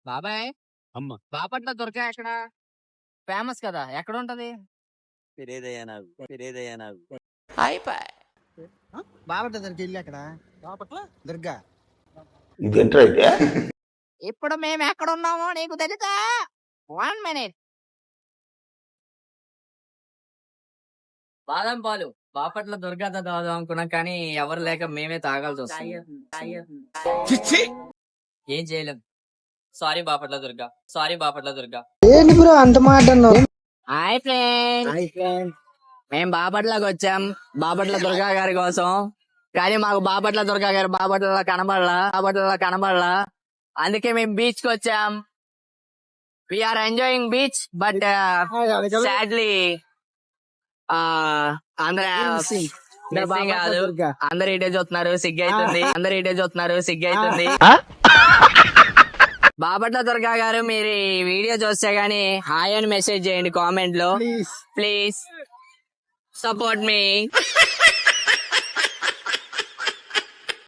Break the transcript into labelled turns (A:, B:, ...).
A: బాబాయ్
B: అమ్మ
A: బాపట్ల దొరకా ఎక్కడ ఫేమస్ కదా, ఎక్కడ ఉంటది?
B: తెలియదయ్యా నాకు
C: బాపట్ల దగ్గరికి వెళ్ళి అక్కడ బాపట్ల దుర్గా
A: ఇప్పుడు మేము ఎక్కడ ఉన్నామో నీకు తెలుసా? 1 minute. బాదం పాలు బాపట్ల దుర్గాతో తాగుదాం అనుకున్నాం, కానీ ఎవరు లేక మేమే తాగాల్సి వస్తుంది. ఏం చేయలేం. సారీ బాపట్ల దుర్గా.
C: ఏంటి బ్రో అంత మాట అన్నావు?
A: హాయ్ ఫ్రెండ్, మేము బాపట్లకి వచ్చాం బాపట్ల దుర్గా గారి కోసం. కానీ మాకు బాపట్ల దుర్గా గారు బాపట్లలో కనబడలా. అందుకే మేము బీచ్ కి వచ్చాం. We are enjoying beach, but sadly అందరూ కాదు, అందరు ఇటే చూస్తున్నారు, సిగ్గైతుంది. బాపట్ల దుర్గా గారు, మీరు ఈ వీడియో చూస్తే గానీ హాయ్ అని మెసేజ్ చేయండి కామెంట్ లో. Please support me.